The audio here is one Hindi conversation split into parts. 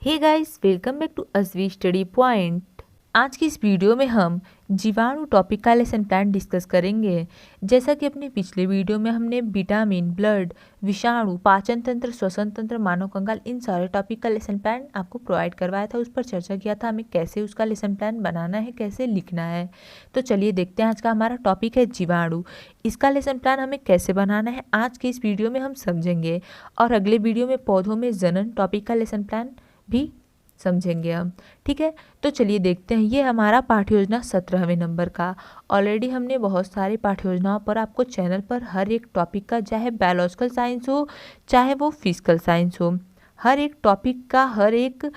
Hey guys, welcome back to अस्वी स्टडी पॉइंट। आज की इस वीडियो में हम जीवाणु टॉपिक का लेसन प्लान डिस्कस करेंगे। जैसा कि अपने पिछले वीडियो में हमने विटामिन, ब्लड, विषाणु, पाचन तंत्र, श्वसन तंत्र, मानव कंकाल, इन सारे टॉपिक का लेसन प्लान आपको प्रोवाइड करवाया था। उस पर चर्चा किया था हमें कैसे उसका लेसन प्लान बनाना है, कैसे लिखना है। तो चलिए देखते हैं, आज का हमारा टॉपिक है जीवाणु। इसका लेसन प्लान हमें कैसे बनाना है आज के इस वीडियो में हम समझेंगे, और अगले वीडियो में पौधों में जनन टॉपिक का लेसन प्लान भी समझेंगे हम। ठीक है, तो चलिए देखते हैं। ये हमारा पाठ्य योजना 17वें नंबर का। ऑलरेडी हमने बहुत सारे पाठ्य योजनाओं पर आपको चैनल पर हर एक टॉपिक का, चाहे बायोलॉजिकल साइंस हो चाहे वो फिजिकल साइंस हो, हर एक टॉपिक का हर एक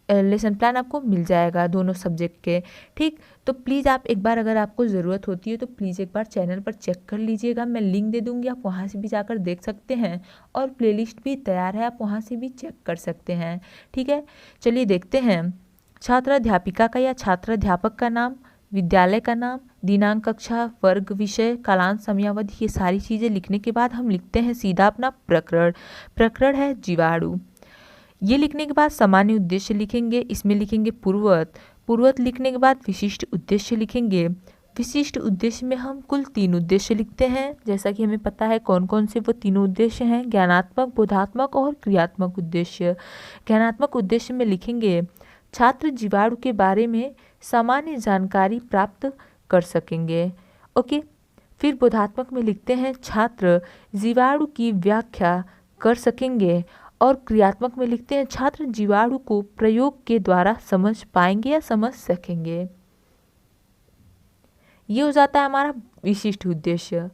लेसन प्लान आपको मिल जाएगा दोनों सब्जेक्ट के। ठीक, तो प्लीज़ आप एक बार, अगर आपको ज़रूरत होती है तो प्लीज़ एक बार चैनल पर चेक कर लीजिएगा। मैं लिंक दे दूँगी, आप वहाँ से भी जाकर देख सकते हैं, और प्लेलिस्ट भी तैयार है, आप वहाँ से भी चेक कर सकते हैं। ठीक है, चलिए देखते हैं। छात्राध्यापिका का या छात्राध्यापक का नाम, विद्यालय का नाम, दिनांक, कक्षा, वर्ग, विषय, कालांश, समयावधि, ये सारी चीज़ें लिखने के बाद हम लिखते हैं सीधा अपना प्रकरण। प्रकरण है जीवाणु। ये लिखने के बाद सामान्य उद्देश्य लिखेंगे, इसमें लिखेंगे पूर्ववत। पूर्ववत लिखने के बाद विशिष्ट उद्देश्य लिखेंगे। विशिष्ट उद्देश्य में हम कुल 3 उद्देश्य लिखते हैं, जैसा कि हमें पता है कौन कौन से वो तीनों उद्देश्य हैं: ज्ञानात्मक, बोधात्मक और क्रियात्मक उद्देश्य। ज्ञानात्मक उद्देश्य में लिखेंगे छात्र जीवाणु के बारे में सामान्य जानकारी प्राप्त कर सकेंगे। ओके, फिर बोधात्मक में लिखते हैं छात्र जीवाणु की व्याख्या कर सकेंगे, और क्रियात्मक में लिखते हैं छात्र जीवाणु को प्रयोग के द्वारा समझ पाएंगे या समझ सकेंगे। ये हो जाता है हमारा विशिष्ट उद्देश्य।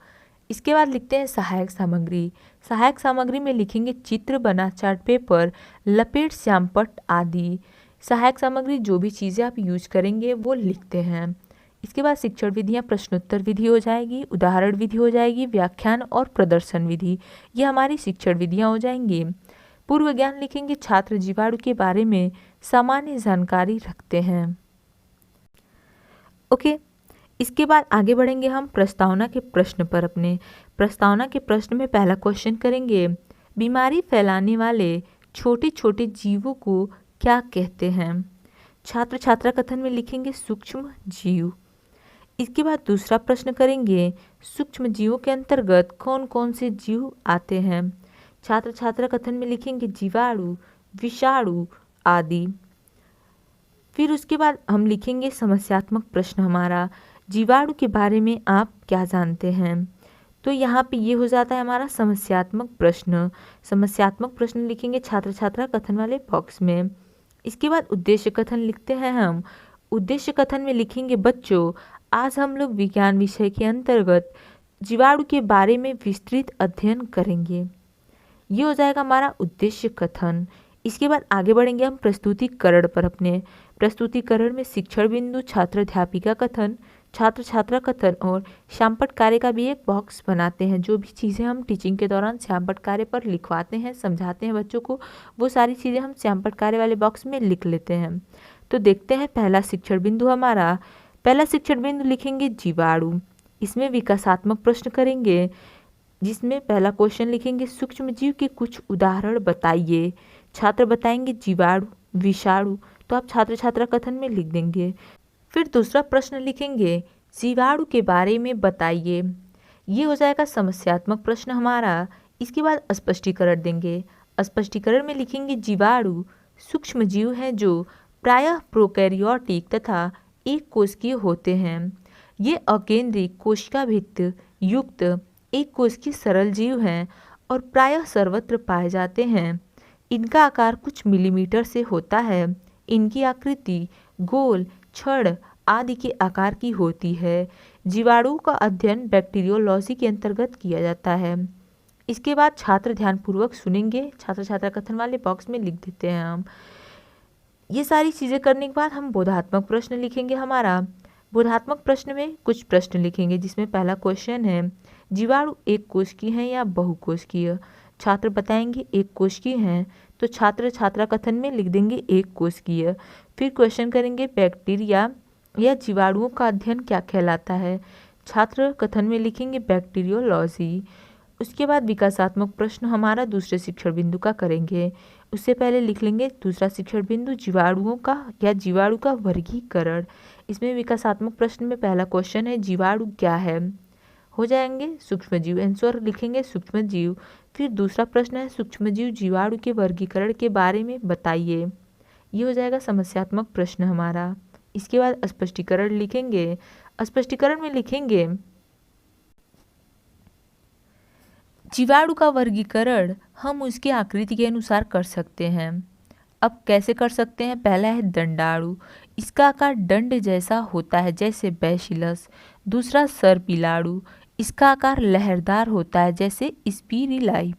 इसके बाद लिखते हैं सहायक सामग्री। सहायक सामग्री में लिखेंगे चित्र बना चार्ट पेपर, लपेट, श्यामपट्ट आदि। सहायक सामग्री जो भी चीज़ें आप यूज करेंगे वो लिखते हैं। इसके बाद शिक्षण विधियाँ, प्रश्नोत्तर विधि हो जाएगी, उदाहरण विधि हो जाएगी, व्याख्यान और प्रदर्शन विधि, ये हमारी शिक्षण विधियाँ हो जाएंगी। पूर्व ज्ञान लिखेंगे छात्र जीवाणु के बारे में सामान्य जानकारी रखते हैं। ओके, इसके बाद आगे बढ़ेंगे हम प्रस्तावना के प्रश्न पर। अपने प्रस्तावना के प्रश्न में पहला क्वेश्चन करेंगे, बीमारी फैलाने वाले छोटे छोटे जीवों को क्या कहते हैं? छात्र छात्रा कथन में लिखेंगे सूक्ष्म जीव। इसके बाद दूसरा प्रश्न करेंगे, सूक्ष्म जीवों के अंतर्गत कौन कौन से जीव आते हैं? छात्र छात्रा कथन में लिखेंगे जीवाणु, विषाणु आदि। फिर उसके बाद हम लिखेंगे समस्यात्मक प्रश्न हमारा, जीवाणु के बारे में आप क्या जानते हैं? तो यहाँ पे ये हो जाता है हमारा समस्यात्मक प्रश्न। समस्यात्मक प्रश्न लिखेंगे छात्र छात्रा कथन वाले बॉक्स में। इसके बाद उद्देश्य कथन लिखते हैं हम। उद्देश्य कथन में लिखेंगे बच्चों, आज हम लोग विज्ञान विषय के अंतर्गत जीवाणु के बारे में विस्तृत अध्ययन करेंगे। ये हो जाएगा हमारा उद्देश्य कथन। इसके बाद आगे बढ़ेंगे हम प्रस्तुतिकरण पर। अपने प्रस्तुतिकरण में शिक्षण बिंदु, छात्राध्यापिका कथन, छात्र छात्रा कथन और श्यामपट्ट कार्य का भी एक बॉक्स बनाते हैं। जो भी चीज़ें हम टीचिंग के दौरान श्यामपट्ट कार्य पर लिखवाते हैं, समझाते हैं बच्चों को, वो सारी चीज़ें हम श्यामपट्ट कार्य वाले बॉक्स में लिख लेते हैं। तो देखते हैं पहला शिक्षण बिंदु हमारा। पहला शिक्षण बिंदु लिखेंगे जीवाणु। इसमें विकासात्मक प्रश्न करेंगे, जिसमें पहला क्वेश्चन लिखेंगे सूक्ष्म जीव के कुछ उदाहरण बताइए। छात्र बताएंगे जीवाणु, विषाणु, तो आप छात्र छात्रा कथन में लिख देंगे। फिर दूसरा प्रश्न लिखेंगे जीवाणु के बारे में बताइए। ये हो जाएगा समस्यात्मक प्रश्न हमारा। इसके बाद स्पष्टीकरण देंगे। स्पष्टीकरण में लिखेंगे जीवाणु सूक्ष्म जीव हैं जो प्रायः प्रोकैरियोटिक तथा एक कोशिकीय होते हैं। ये अकेंद्रीय कोशिका भित्ति युक्त एक कोशिकीय सरल जीव हैं और प्रायः सर्वत्र पाए जाते हैं। इनका आकार कुछ मिलीमीटर से होता है। इनकी आकृति गोल, छड़ आदि के आकार की होती है। जीवाणुओं का अध्ययन बैक्टीरियोलॉजी के अंतर्गत किया जाता है। इसके बाद छात्र ध्यानपूर्वक सुनेंगे। छात्र छात्रा कथन वाले बॉक्स में लिख देते हैं हम। ये सारी चीज़ें करने के बाद हम बोधात्मक प्रश्न लिखेंगे हमारा। बोधात्मक प्रश्न में कुछ प्रश्न लिखेंगे, जिसमें पहला क्वेश्चन है जीवाणु एक कोशिकीय हैं या बहुकोशिकीय? छात्र बताएंगे एक कोशिकीय हैं, तो छात्र छात्रा कथन में लिख देंगे एक कोशिकीय। फिर क्वेश्चन करेंगे बैक्टीरिया या जीवाणुओं का अध्ययन क्या कहलाता है? छात्र कथन में लिखेंगे बैक्टीरियोलॉजी। उसके बाद विकासात्मक प्रश्न हमारा दूसरे शिक्षण बिंदु का करेंगे। उससे पहले लिख लेंगे दूसरा शिक्षण बिंदु जीवाणुओं का या जीवाणु का वर्गीकरण। इसमें विकासात्मक प्रश्न में पहला क्वेश्चन है जीवाणु क्या है, हो जाएंगे सूक्ष्मजीव, आंसर लिखेंगे सूक्ष्मजीव। फिर दूसरा प्रश्न है सूक्ष्मजीव जीवाणु के वर्गीकरण के बारे में बताइए, ये हो जाएगा समस्यात्मक प्रश्न हमारा। इसके बाद स्पष्टीकरण लिखेंगे, स्पष्टीकरण में लिखेंगे जीवाणु का वर्गीकरण हम उसकी आकृति के अनुसार कर सकते हैं। अब कैसे कर सकते हैं, पहला है दंडाणु, इसका आकार दंड जैसा होता है जैसे बैसिलस। दूसरा सर्पिलाणु, इसका आकार लहरदार होता है जैसे स्पिरिलाई।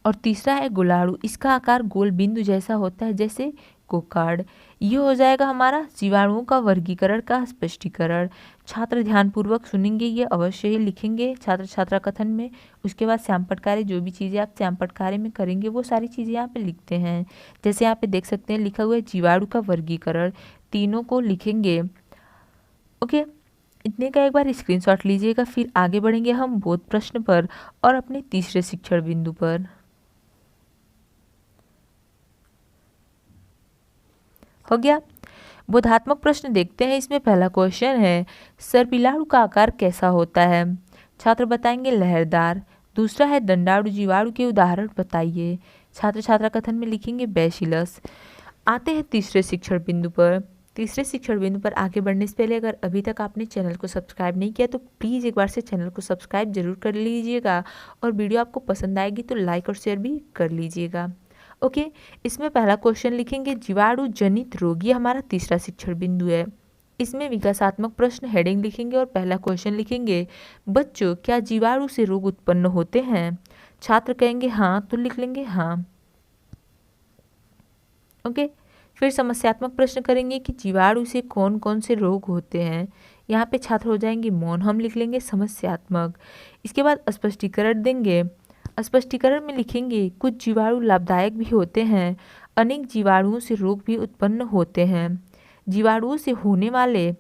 और तीसरा है गोलाणु, इसका आकार गोल बिंदु जैसा होता है जैसे कोकार्ड। ये हो जाएगा हमारा जीवाणुओं का वर्गीकरण का स्पष्टीकरण। छात्र ध्यानपूर्वक सुनेंगे, ये अवश्य ही लिखेंगे छात्र छात्रा कथन में। उसके बाद श्यामपट्ट कार्य, जो भी चीज़ें आप श्यामपट्ट कार्य में करेंगे वो सारी चीज़ें यहाँ पे लिखते हैं। जैसे यहाँ पे देख सकते हैं लिखा हुआ है जीवाणु का वर्गीकरण, तीनों को लिखेंगे। ओके, इतने का एक बार स्क्रीनशॉट लीजिएगा। फिर आगे बढ़ेंगे हम बोध प्रश्न पर और अपने तीसरे शिक्षण बिंदु पर। हो गया, बोधात्मक प्रश्न देखते हैं। इसमें पहला क्वेश्चन है सर्पिलाणु का आकार कैसा होता है, छात्र बताएंगे लहरदार। दूसरा है दंडाणु जीवाणु के उदाहरण बताइए, छात्र छात्रा कथन में लिखेंगे बैसिलस। आते हैं तीसरे शिक्षण बिंदु पर। तीसरे शिक्षण बिंदु पर आगे बढ़ने से पहले अगर अभी तक आपने चैनल को सब्सक्राइब नहीं किया तो प्लीज़ एक बार से चैनल को सब्सक्राइब जरूर कर लीजिएगा, और वीडियो आपको पसंद आएगी तो लाइक और शेयर भी कर लीजिएगा। ओके, इसमें पहला क्वेश्चन लिखेंगे जीवाणु जनित रोग, ये हमारा तीसरा शिक्षण बिंदु है। इसमें विकासात्मक प्रश्न हेडिंग लिखेंगे और पहला क्वेश्चन लिखेंगे बच्चों क्या जीवाणु से रोग उत्पन्न होते हैं, छात्र कहेंगे हाँ तो लिख लेंगे हाँ। ओके, फिर समस्यात्मक प्रश्न करेंगे कि जीवाणु से कौन कौन से रोग होते हैं, यहाँ पे छात्र हो जाएंगे मौन, हम लिख लेंगे समस्यात्मक। इसके बाद स्पष्टीकरण देंगे, स्पष्टीकरण में लिखेंगे कुछ जीवाणु लाभदायक भी होते हैं, अनेक जीवाणुओं से रोग भी उत्पन्न होते हैं। जीवाणुओं से होने वाले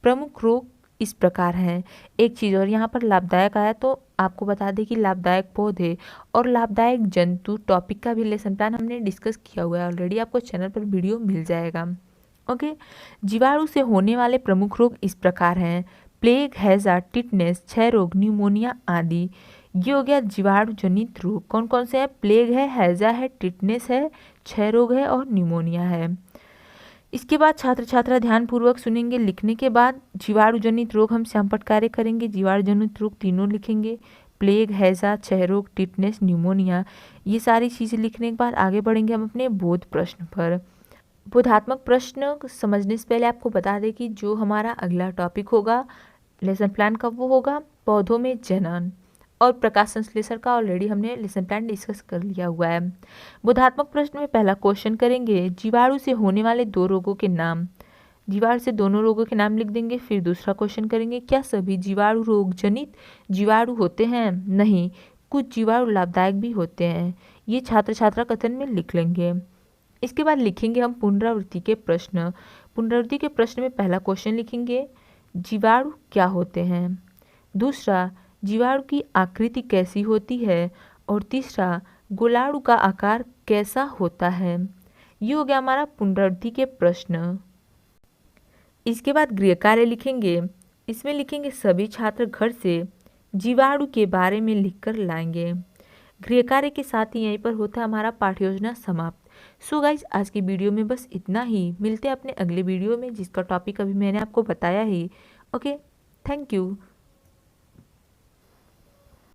प्रमुख रोग इस प्रकार हैं। एक चीज़ और, यहाँ पर लाभदायक आया तो आपको बता दें कि लाभदायक पौधे और लाभदायक जंतु टॉपिक का भी लेसन प्लान हमने डिस्कस किया हुआ है ऑलरेडी, आपको चैनल पर वीडियो मिल जाएगा। ओके, जीवाणु से होने वाले प्रमुख रोग इस प्रकार हैं प्लेग, हैजा, टिटनेस, क्षय रोग, न्यूमोनिया आदि। ये हो गया जीवाणु जनित रोग। कौन कौन से हैं, प्लेग है, हैजा है, टिटनेस है, क्षय रोग है और न्यूमोनिया है। इसके बाद छात्र छात्रा ध्यानपूर्वक सुनेंगे, लिखने के बाद जीवाणु जनित रोग हम श्यामपट्ट कार्य करेंगे। जीवाणु जनित रोग तीनों लिखेंगे, प्लेग, हैजा, क्षय रोग, टिटनेस, न्यूमोनिया। ये सारी चीज़ें लिखने के बाद आगे बढ़ेंगे हम अपने बोध प्रश्न पर। बोधात्मक प्रश्न समझने से पहले आपको बता दें कि जो हमारा अगला टॉपिक होगा लेसन प्लान का वो होगा पौधों में जनन, और प्रकाश संश्लेषण का ऑलरेडी हमने लेसन प्लान डिस्कस कर लिया हुआ है। बोधात्मक प्रश्न में पहला क्वेश्चन करेंगे जीवाणु से होने वाले दो रोगों के नाम, जीवाणु से दोनों रोगों के नाम लिख देंगे। फिर दूसरा क्वेश्चन करेंगे क्या सभी जीवाणु रोग जनित जीवाणु होते हैं, नहीं, कुछ जीवाणु लाभदायक भी होते हैं। ये छात्र छात्रा कथन में लिख लेंगे। इसके बाद लिखेंगे हम पुनरावृत्ति के प्रश्न। पुनरावृत्ति के प्रश्न में पहला क्वेश्चन लिखेंगे जीवाणु क्या होते हैं, दूसरा जीवाणु की आकृति कैसी होती है, और तीसरा गोलाणु का आकार कैसा होता है। ये हो गया हमारा पुनरावृत्ति के प्रश्न। इसके बाद गृह कार्य लिखेंगे। इसमें लिखेंगे सभी छात्र घर से जीवाणु के बारे में लिखकर लाएंगे। गृह कार्य के साथ ही यहीं पर होता है हमारा पाठ्य योजना समाप्त। सो गाइज, आज की वीडियो में बस इतना ही। मिलते हैं अपने अगले वीडियो में जिसका टॉपिक अभी मैंने आपको बताया ही। Okay, thank you.